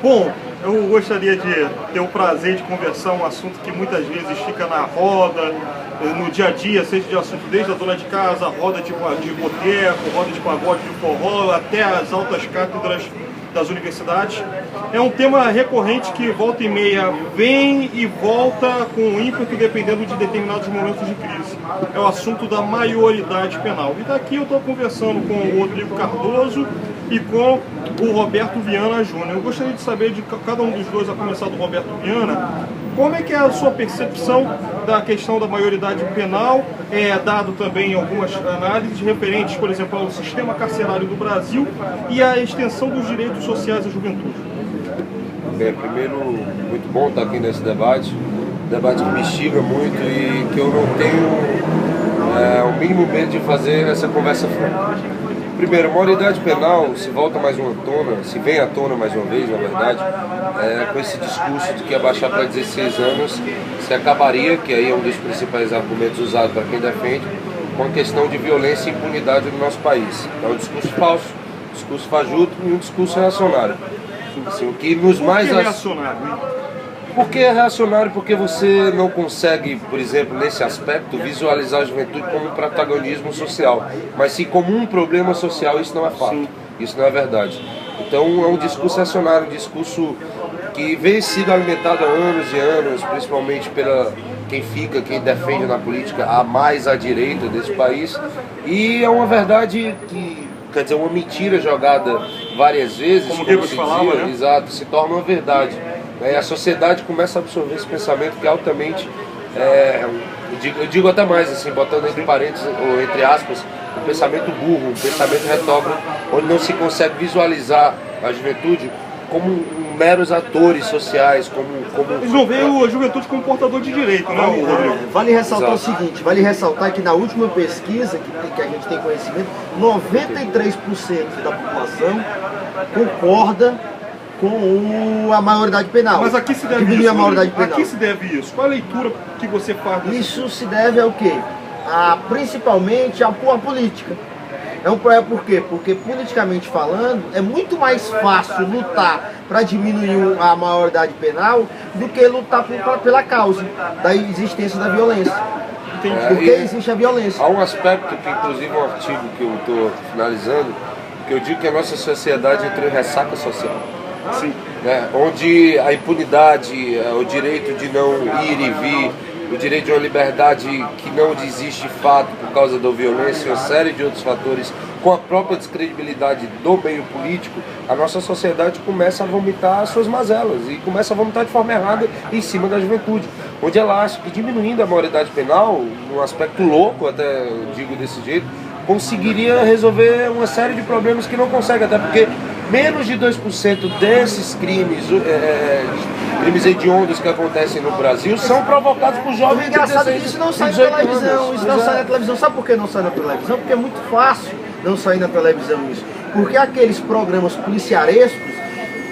Bom, eu gostaria de ter o prazer de conversar um assunto que muitas vezes fica na roda, no dia a dia, seja de assunto desde a dona de casa, roda de boteco, roda de pagode, de forró, até as altas cátedras das universidades. É um tema recorrente que volta e meia vem e volta com ímpeto dependendo de determinados momentos de crise. É o assunto da maioridade penal. E daqui eu estou conversando com o Rodrigo Cardoso e com o Roberto Viana Júnior. Eu gostaria de saber de cada um dos dois, a começar do Roberto Viana, como é que é a sua percepção da questão da maioridade penal, dado também algumas análises referentes, por exemplo, ao sistema carcerário do Brasil e à extensão dos direitos sociais à juventude? Bem, primeiro, muito bom estar aqui nesse debate que me instiga muito e que eu não tenho o mínimo medo de fazer essa conversa franca. Primeiro, a maioridade penal se volta mais uma tona, se vem à tona mais uma vez, na verdade, com esse discurso de que abaixar para 16 anos se acabaria, que aí é um dos principais argumentos usados para quem defende, com a questão de violência e impunidade no nosso país. É um discurso falso, um discurso fajuto e um discurso reacionário. Assim, o que nos mais... Por que reacionário, hein? Porque é reacionário porque você não consegue, por exemplo, nesse aspecto, visualizar a juventude como um protagonismo social, mas sim como um problema social. Isso não é fato, isso não é verdade. Então é um discurso reacionário, um discurso que vem sido alimentado há anos e anos, principalmente pela quem defende na política a mais à direita desse país, e é uma verdade que, quer dizer, uma mentira jogada várias vezes, como se falava, dizia, né? Exato, se torna uma verdade. A sociedade começa a absorver esse pensamento que é altamente, eu digo até mais, assim, botando entre parênteses, ou entre aspas, um pensamento burro, um pensamento retrógrado, onde não se consegue visualizar a juventude como meros atores sociais, Eles não veem a juventude como portador de direito, né, Rodrigo? Vale ressaltar Exato. o seguinte, vale ressaltar que na última pesquisa que a gente tem conhecimento, 93% da população concorda com a maioridade penal. Mas aqui se deve diminuir isso, a maioridade penal. aqui se deve isso. Qual a leitura que você faz disso? Isso se deve ao quê? Principalmente à política. Por quê? Porque politicamente falando, é muito mais fácil lutar para diminuir a maioridade penal do que lutar pela causa da existência da violência. Porque existe a violência. Há um aspecto que, inclusive, um artigo que eu estou finalizando, que eu digo que a nossa sociedade entrou em ressaca social. Sim. Onde a impunidade, o direito de não ir e vir, o direito de uma liberdade que não existe de fato por causa da violência e uma série de outros fatores, com a própria descredibilidade do meio político, a nossa sociedade começa a vomitar as suas mazelas e começa a vomitar de forma errada em cima da juventude, onde ela acha que diminuindo a maioridade penal, num aspecto louco, até digo desse jeito, conseguiria resolver uma série de problemas que não consegue, até porque menos de 2% desses crimes hediondos que acontecem no Brasil são provocados por jovens de 16 O engraçado é que isso não sai na televisão, isso não sai na televisão. Sabe por que não sai na televisão? Porque é muito fácil não sair na televisão isso. Porque aqueles programas policiarescos,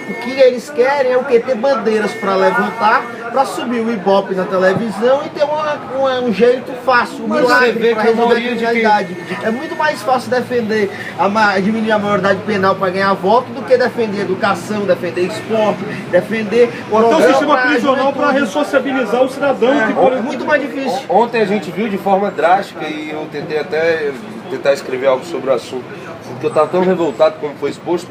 o que eles querem é o quê? Ter bandeiras para levantar, para subir o Ibope na televisão e ter um jeito fácil, um milagre para resolver a criminalidade. É muito mais fácil defender, diminuir a maioridade penal para ganhar voto do que defender educação, defender esporte, defender... Ou até o sistema prisional para ressociabilizar o cidadão. É muito mais difícil. Ontem a gente viu de forma drástica, e eu tentei até tentar escrever algo sobre o assunto, porque eu estava tão revoltado como foi exposto,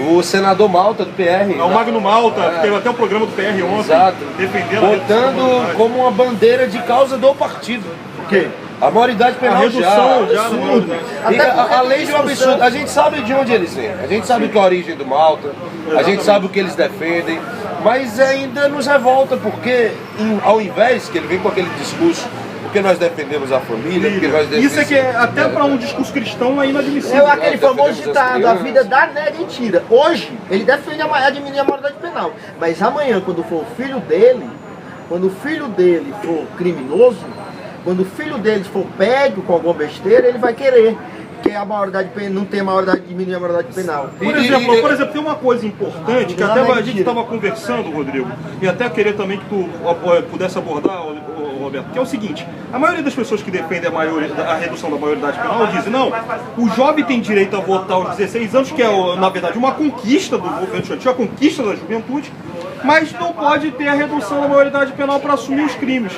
o senador Malta, do PR. O Magno Malta, teve até o programa do PR ontem, exato, defendendo botando como uma bandeira de causa do partido. O quê? A maioridade penal A redução já absurdo. Além de um absurdo, a gente sabe de onde eles vêm, a gente sabe que é a origem do Malta, a gente sabe o que eles defendem, mas ainda nos revolta porque, ao invés que ele vem com aquele discurso, porque nós defendemos a família, porque nós defendemos... Isso é que até para um discurso cristão é inadmissível. É aquele famoso ditado, a vida dá, né, mentira. Hoje, ele defende diminuir a maioridade penal, mas amanhã, quando for o filho dele, quando o filho dele for criminoso, quando o filho dele for pego com alguma besteira, ele vai querer que a maioridade não tem a maioridade, diminuir a maioridade penal. Por exemplo, tem uma coisa importante que até a gente estava conversando, Rodrigo, e até queria também que tu pudesse abordar, Roberto, que é o seguinte: a maioria das pessoas que defendem a redução da maioridade penal dizem, não, o jovem tem direito a votar aos 16 anos, que é, na verdade, uma conquista do governo estudantil, a conquista da juventude, mas não pode ter a redução da maioridade penal para assumir os crimes.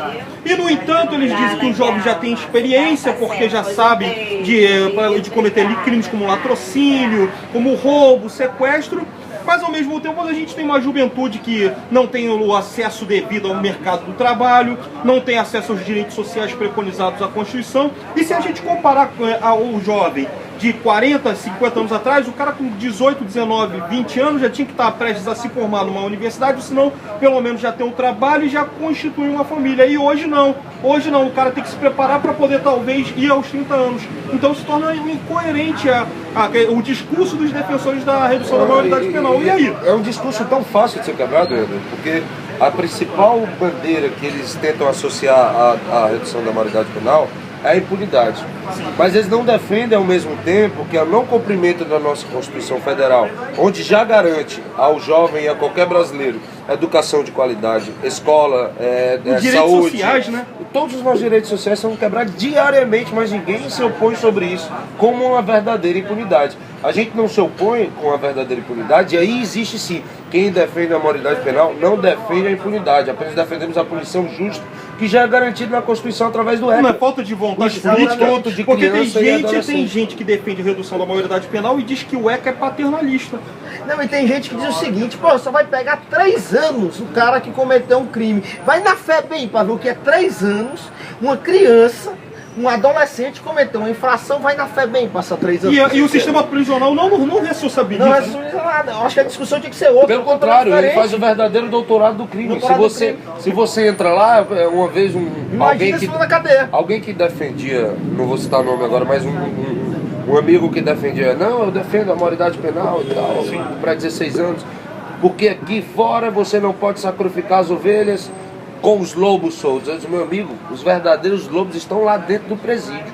E, no entanto, eles dizem que os jovens já têm experiência, porque já sabem de cometer crimes como latrocínio, como roubo, sequestro, mas ao mesmo tempo a gente tem uma juventude que não tem o acesso devido ao mercado do trabalho, não tem acesso aos direitos sociais preconizados à Constituição, e se a gente comparar o jovem de 40, 50 anos atrás, o cara com 18, 19, 20 anos já tinha que estar prestes a se formar numa universidade, senão pelo menos já ter um trabalho e já constituir uma família. E hoje não, o cara tem que se preparar para poder talvez ir aos 30 anos. Então se torna incoerente o discurso dos defensores da redução da maioridade penal. E aí? É um discurso tão fácil de ser quebrado, Eder, porque a principal bandeira que eles tentam associar à redução da maioridade penal é a impunidade. Mas eles não defendem ao mesmo tempo que o não cumprimento da nossa Constituição Federal, onde já garante ao jovem e a qualquer brasileiro educação de qualidade, escola, direitos saúde, sociais, né? Todos os nossos direitos sociais são quebrados diariamente, mas ninguém se opõe sobre isso como uma verdadeira impunidade. A gente não se opõe com a verdadeira impunidade, e aí existe sim. Quem defende a maioridade penal não defende a impunidade, apenas defendemos a punição justa, que já é garantida na Constituição através do REC. Não é falta de vontade política, porque tem gente que defende a redução da maioridade penal e diz que o ECA é paternalista. Não, e tem gente que diz o seguinte, pô, só vai pegar 3 anos o cara que cometeu um crime. Vai na fé bem para ver o que é 3 anos, uma criança, um adolescente cometeu uma infração, vai na fé bem passar 3 anos. E o sistema prisional não responsabiliza. Não responsabiliza nada. Eu acho que a discussão tinha que ser outra. Pelo contrário, ele faz o verdadeiro doutorado do crime. Se você entra lá, uma vez alguém que defendia, não vou citar o nome agora, mas um amigo que defendia, não, eu defendo a maioridade penal e tal, para 16 anos, porque aqui fora você não pode sacrificar as ovelhas com os lobos soltos. Eu disse, meu amigo, os verdadeiros lobos estão lá dentro do presídio.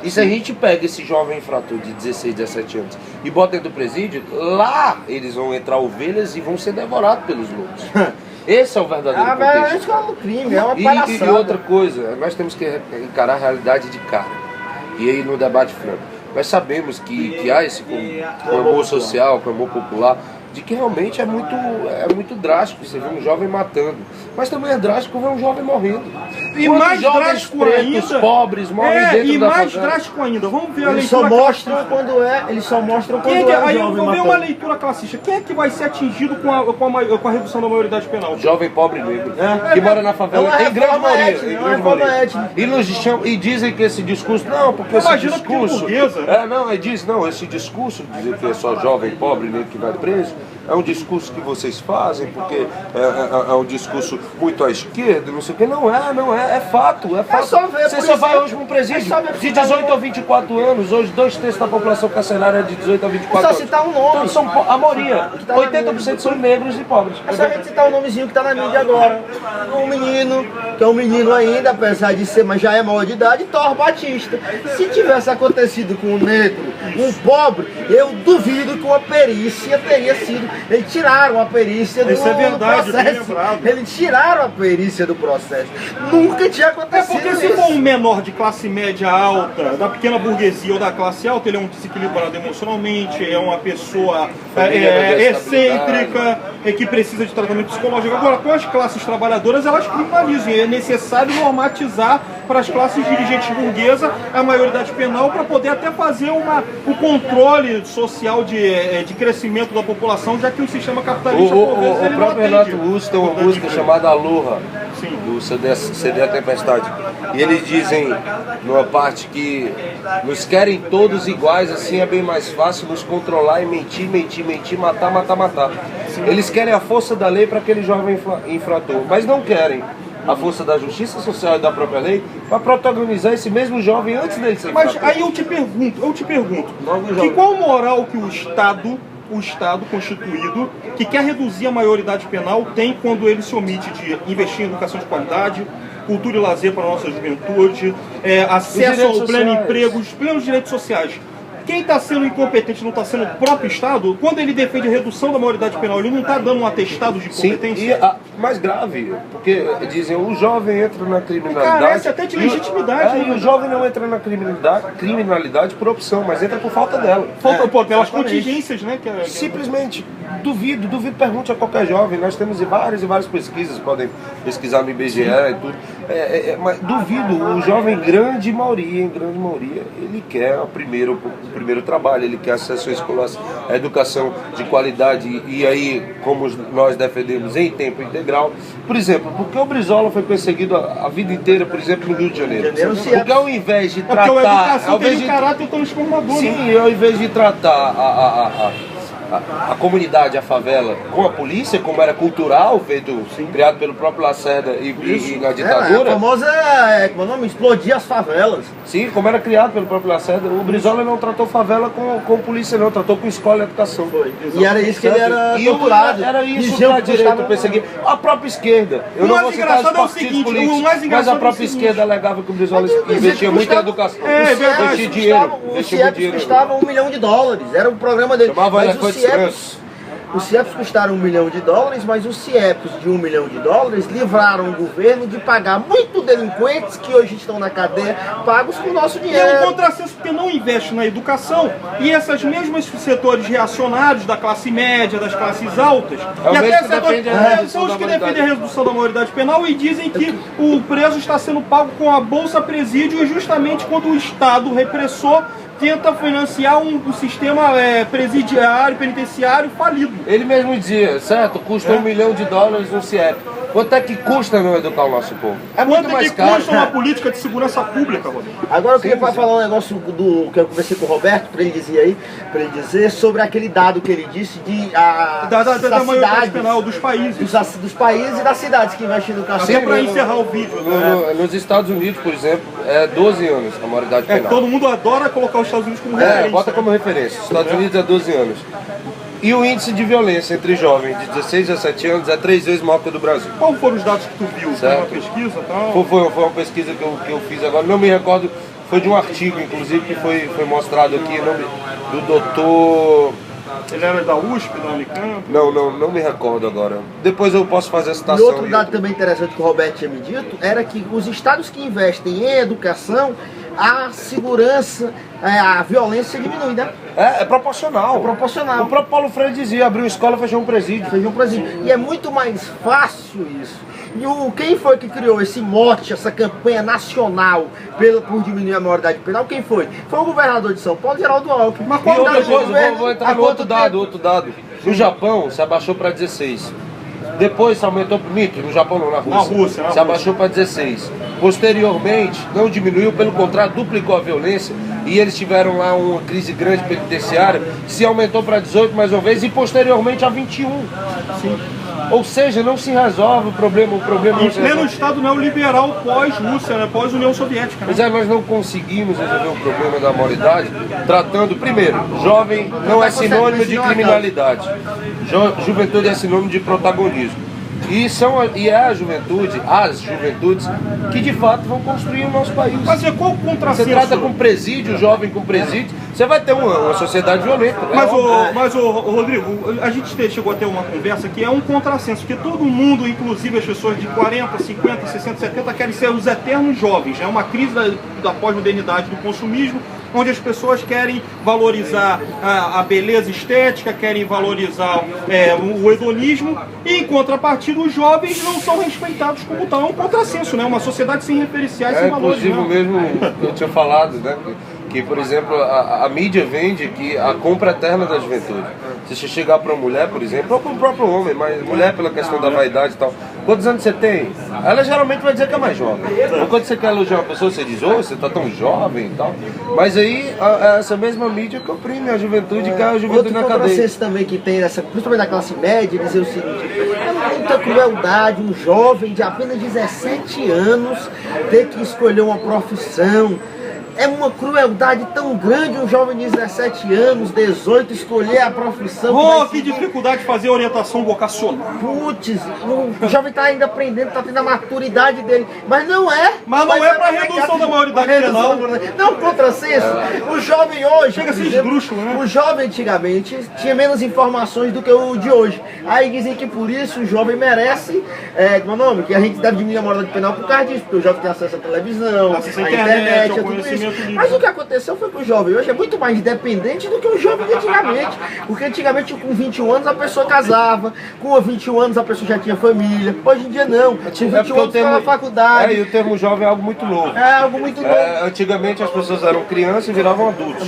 E se a gente pega esse jovem infrator de 16, 17 anos e bota dentro do presídio, lá eles vão entrar ovelhas e vão ser devorados pelos lobos. Esse é o verdadeiro contexto. A escola do crime, é uma palhaçada. E outra coisa, nós temos que encarar a realidade de cara. E aí no debate franco. Nós sabemos que há esse clamor social, clamor popular, de que realmente é muito drástico você ver um jovem matando. Mas também é drástico ver um jovem morrendo. E mais drástico ainda, pobres morrem dentro da favela. E mais drástico ainda, vamos ver a eles leitura só mostram quando é, eles só mostram quando é aí eu jovem vou ver matando. uma leitura classista. Quem é que vai ser atingido com a redução da maioridade penal? Jovem pobre negro, que mora na favela, tem grande maioria. E dizem que esse discurso, não, porque esse discurso... esse discurso de dizer que é só jovem pobre negro que vai preso, é um discurso que vocês fazem, porque é um discurso muito à esquerda, não sei o que. Não é fato. só ver, você só vai hoje para um presídio de 18 a 24 anos, hoje 2/3 da população carcerária é de 18 a 24 anos. Só citar um nome. Então, a maioria, 80% são negros e pobres. É só a gente citar o nomezinho que está na mídia agora. Um menino, que é um menino ainda, apesar de ser, mas já é maior de idade, Thor Batista. Se tivesse acontecido com um negro, um pobre, eu duvido que uma perícia teria sido... Eles tiraram a perícia do processo. Eles tiraram a perícia do processo. Nunca tinha acontecido. Porque se for um menor de classe média alta, da pequena burguesia ou da classe alta, ele é um desequilibrado emocionalmente, é uma pessoa excêntrica, que precisa de tratamento psicológico. Agora, com as classes trabalhadoras, elas criminalizam. É necessário normatizar para as classes dirigentes burguesas a maioridade penal para poder até fazer o controle social de crescimento da população, já que o sistema capitalista o próprio Renato Russo tem uma música chamada Aloha, do CD A Tempestade, e eles dizem numa parte que nos querem todos iguais, assim é bem mais fácil nos controlar e mentir, matar. Eles querem a força da lei para aquele jovem infrator, mas não querem a força da justiça social e da própria lei para protagonizar esse mesmo jovem antes dele ser infrator. Mas aí eu te pergunto, que qual moral que o Estado constituído, que quer reduzir a maioridade penal, tem quando ele se omite de investir em educação de qualidade, cultura e lazer para a nossa juventude, acesso ao pleno emprego, os plenos direitos sociais? quem está sendo incompetente não está sendo o próprio Estado, quando ele defende a redução da maioridade penal, ele não está dando um atestado de competência? Sim, e mais grave, porque dizem, o jovem entra na criminalidade... Carece até de legitimidade. E o jovem não entra na criminalidade por opção, mas entra por falta dela. Pelas contingências, né? Simplesmente, duvido, pergunte a qualquer jovem, nós temos várias pesquisas, podem pesquisar no IBGE e tudo, mas duvido, o jovem, em grande maioria, ele quer o primeiro trabalho, ele quer acesso à escola, à educação de qualidade, e aí, como nós defendemos, em tempo integral. Por exemplo, por que o Brizola foi perseguido a vida inteira, por exemplo, no Rio de Janeiro? Porque ao invés de tratar... Porque a educação tem um caráter transformador. Sim, né? Ao invés de tratar a comunidade, a favela, com a polícia, como era cultural, criado pelo próprio Lacerda e na ditadura. A famosa, como é o nome? Explodir as favelas. Sim, como era criado pelo próprio Lacerda. O Brizola não tratou favela com polícia, não, tratou com escola e educação. E era isso que ele era torturado. Era isso que a direita perseguia. A própria esquerda. Eu não vou citar os partidos políticos, mas a própria esquerda alegava que o Brizola investia muito em educação. Investia dinheiro. O CIEPs custava $1 milhão. Era o programa dele. Chamava os CIEPs custaram $1 milhão, mas os CIEPs de $1 milhão livraram o governo de pagar muitos delinquentes que hoje estão na cadeia, pagos com o nosso dinheiro. É um contrassenso porque não investe na educação e esses mesmos setores reacionários da classe média, das classes altas, e até são os que defendem a redução da maioridade penal e dizem que o preso está sendo pago com a Bolsa Presídio e justamente quando o Estado repressor tenta financiar um sistema presidiário, penitenciário falido. Ele mesmo dizia, certo, custa $1 milhão no CIEP. Quanto é que custa não educar o nosso povo? É muito mais caro. Quanto é que custa uma política de segurança pública, Rodrigo? Agora eu queria falar um negócio do que eu conversei com o Roberto, para ele dizer sobre aquele dado que ele disse da maioridade penal dos países. Dos países e das cidades que investem em educação. Até para encerrar o vídeo. Nos Estados Unidos, por exemplo, é 12 anos a maioridade penal. Todo mundo adora colocar os Estados Unidos como referência. Bota como referência. Os Estados Unidos é 12 anos. E o índice de violência entre jovens de 16 a 17 anos é 3 vezes maior que o do Brasil. Quais foram os dados que tu viu? Foi uma pesquisa? Tal? Foi uma pesquisa que eu fiz agora. Não me recordo, foi de um artigo, inclusive, que foi mostrado aqui, do doutor... Ele era da USP, da Unicamp? Não me recordo agora. Depois eu posso fazer a citação. E outro dado também interessante que o Roberto tinha me dito era que os estados que investem em educação, a segurança, a violência diminui, né? É proporcional. É proporcional. O próprio Paulo Freire dizia, abriu escola, fechou um presídio. E é muito mais fácil isso. E quem foi que criou esse mote, essa campanha nacional por diminuir a maioridade penal? Quem foi? Foi o governador de São Paulo, Geraldo Alckmin. Mas qual outra coisa? Vou entrar no outro dado. No Japão, se abaixou para 16. Depois se aumentou para no Japão não, na Rússia. Se abaixou para 16. Posteriormente, não diminuiu, pelo contrário, duplicou a violência. E eles tiveram lá uma crise grande penitenciária, se aumentou para 18 mais uma vez e posteriormente a 21. Sim. Ou seja, não se resolve o problema. Em pleno Estado neoliberal pós-Rússia, né? Pós-União Soviética. Né? Mas nós não conseguimos resolver o problema da maioridade tratando, primeiro, jovem não é sinônimo de criminalidade. Juventude é sinônimo de protagonismo. E é as juventudes que de fato vão construir o nosso país. Mas é qual o contrassenso? Você trata com presídio, jovem com presídio, você vai ter uma sociedade violenta. Mas, Rodrigo, a gente chegou a ter uma conversa que é um contrassenso, porque todo mundo, inclusive as pessoas de 40, 50, 60, 70, querem ser os eternos jovens. É uma crise da pós-modernidade, do consumismo, onde as pessoas querem valorizar a beleza estética, querem valorizar o hedonismo, e em contrapartida os jovens não são respeitados como tal. É um contrassenso, né? Uma sociedade sem referenciais, sem valores. Inclusive mesmo, eu tinha falado, né? Que, por exemplo, a mídia vende que a compra eterna da juventude. Se você chegar para uma mulher, por exemplo, ou para o próprio homem, mas mulher pela questão da vaidade e tal, quantos anos você tem? Ela geralmente vai dizer que é mais jovem. Ou quando você quer elogiar uma pessoa, você diz, você está tão jovem e tal. Mas aí, essa mesma mídia que oprime a juventude, que é a juventude na cadeia. Outro processo também que tem, principalmente da classe média, dizer o seguinte, é muita crueldade um jovem de apenas 17 anos ter que escolher uma profissão, É uma crueldade tão grande um jovem de 17 anos, 18, escolher a profissão. Que dificuldade de fazer orientação vocacional. Putz, o jovem está ainda aprendendo, está tendo a maturidade dele. Mas não é. Mas não é para redução da maioridade penal. Não, contrassenso. O jovem hoje. Chega a ser esdrúxulo, né? O jovem antigamente tinha menos informações do que o de hoje. Aí dizem que por isso o jovem merece. Como é o nome? Que a gente deve diminuir a maioridade penal por causa disso. Porque o jovem tem acesso à televisão, à internet, a tudo isso. Mas o que aconteceu foi que o jovem hoje é muito mais dependente do que o jovem de antigamente. Porque antigamente com 21 anos a pessoa casava, com 21 anos a pessoa já tinha família. Hoje em dia não. Com 21 anos estava na faculdade. E o termo jovem é algo muito novo. É algo muito novo. Antigamente as pessoas eram crianças e viravam adultos.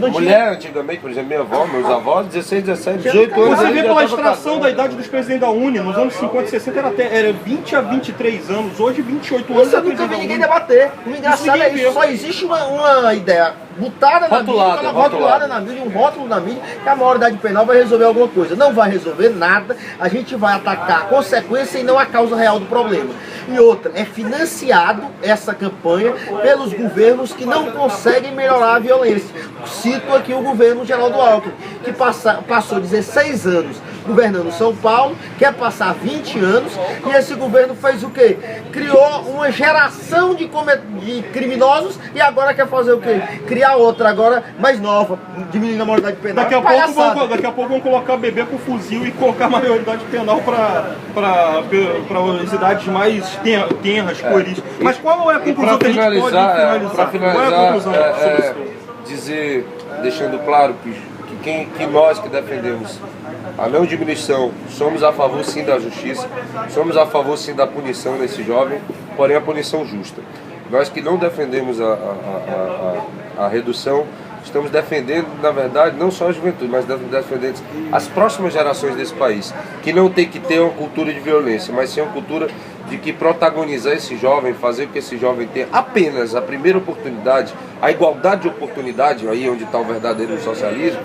Não Mulher, antigamente, por exemplo, minha avó, meus avós, 16, 17, 18 anos. Você vê pela extração da idade dos presidentes da UNE, nos anos 50 e 60 era 20 a 23 anos, hoje 28 anos. Isso eu nunca vi ninguém debater. O engraçado é isso, só existe uma ideia botada na mídia, rotulada na mídia, um rótulo na mídia, que a maioridade penal vai resolver alguma coisa. Não vai resolver nada, a gente vai atacar a consequência e não a causa real do problema. E outra, é financiado essa campanha pelos governos que não conseguem melhorar a violência. Cito aqui o governo Geraldo Alckmin, que passou 16 anos governando São Paulo, quer passar 20 anos, e esse governo fez o quê? Criou uma geração de criminosos e agora quer fazer o quê? Criar outra agora mais nova, diminuindo a maioridade penal. Daqui a pouco vão colocar bebê com fuzil e colocar a maioridade penal para as idades mais tenras, pueris. Mas qual é a conclusão que a gente pode finalizar? Para finalizar, dizer, deixando claro que nós que defendemos a não diminuição, somos a favor sim da justiça, somos a favor sim da punição desse jovem, porém a punição justa. Nós que não defendemos a redução, estamos defendendo, na verdade, não só a juventude, mas defendendo as próximas gerações desse país, que não tem que ter uma cultura de violência, mas sim uma cultura de que protagonizar esse jovem, fazer com que esse jovem tenha apenas a primeira oportunidade, a igualdade de oportunidade, aí onde está o verdadeiro socialismo,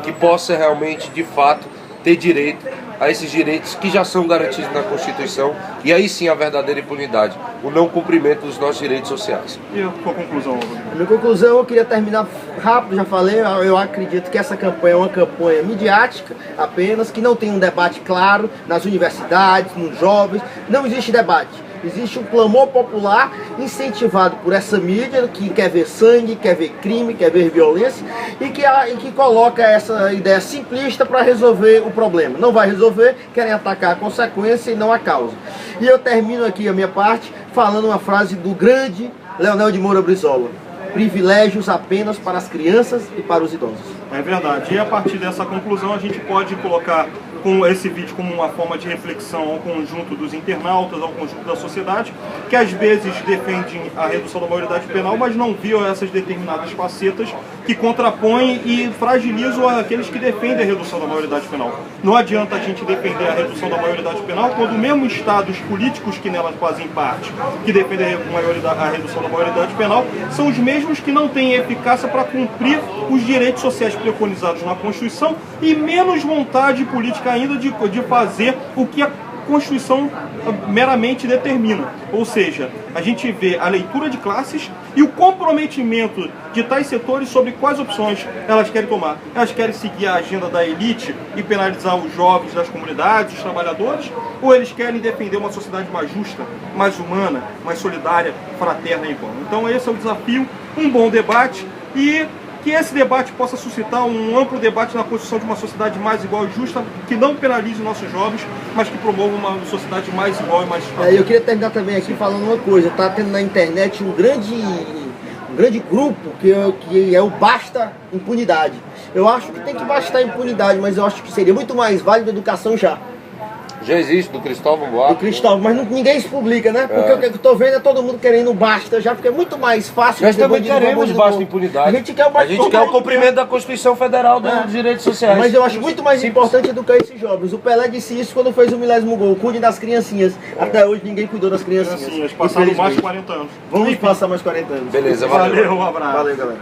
que possa realmente, de fato, ter direito a esses direitos que já são garantidos na Constituição, e aí sim a verdadeira impunidade, o não cumprimento dos nossos direitos sociais. E a sua conclusão? A minha conclusão, eu queria terminar rápido, já falei, eu acredito que essa campanha é uma campanha midiática apenas, que não tem um debate claro nas universidades, nos jovens, não existe debate. Existe um clamor popular incentivado por essa mídia que quer ver sangue, quer ver crime, quer ver violência e que coloca essa ideia simplista para resolver o problema. Não vai resolver, querem atacar a consequência e não a causa. E eu termino aqui a minha parte falando uma frase do grande Leonel de Moura Brizola: privilégios apenas para as crianças e para os idosos. É verdade. E a partir dessa conclusão a gente pode colocar com esse vídeo como uma forma de reflexão ao conjunto dos internautas, ao conjunto da sociedade, que às vezes defendem a redução da maioridade penal, mas não viam essas determinadas facetas que contrapõem e fragilizam aqueles que defendem a redução da maioridade penal. Não adianta a gente defender a redução da maioridade penal quando mesmo estados políticos que nelas fazem parte, que defendem a redução da maioridade penal, são os mesmos que não têm eficácia para cumprir os direitos sociais preconizados na Constituição e menos vontade política ainda de fazer o que a Constituição meramente determina. Ou seja, a gente vê a leitura de classes e o comprometimento de tais setores sobre quais opções elas querem tomar. Elas querem seguir a agenda da elite e penalizar os jovens das comunidades, os trabalhadores, ou eles querem defender uma sociedade mais justa, mais humana, mais solidária, fraterna e igual. Então esse é o desafio, um bom debate e que esse debate possa suscitar um amplo debate na construção de uma sociedade mais igual e justa, que não penalize os nossos jovens, mas que promova uma sociedade mais igual e mais justa. Eu queria terminar também aqui falando uma coisa. Está tendo na internet um grande grupo que é o Basta Impunidade. Eu acho que tem que bastar a impunidade, mas eu acho que seria muito mais válido a educação já. Já existe, do Cristóvão Buarque. Do Cristóvão, mas ninguém se publica, né? Porque o que eu estou vendo é todo mundo querendo basta já, porque é muito mais fácil. Nós também queremos basta impunidade. A gente quer o cumprimento da Constituição Federal dos direitos sociais. Mas eu acho muito mais importante educar esses jovens. O Pelé disse isso quando fez o milésimo gol. Cuide das criancinhas. Até hoje ninguém cuidou das criancinhas. Passaram mais de 40 anos. Vamos passar mais 40 anos. Beleza, valeu. Um abraço. Valeu, galera.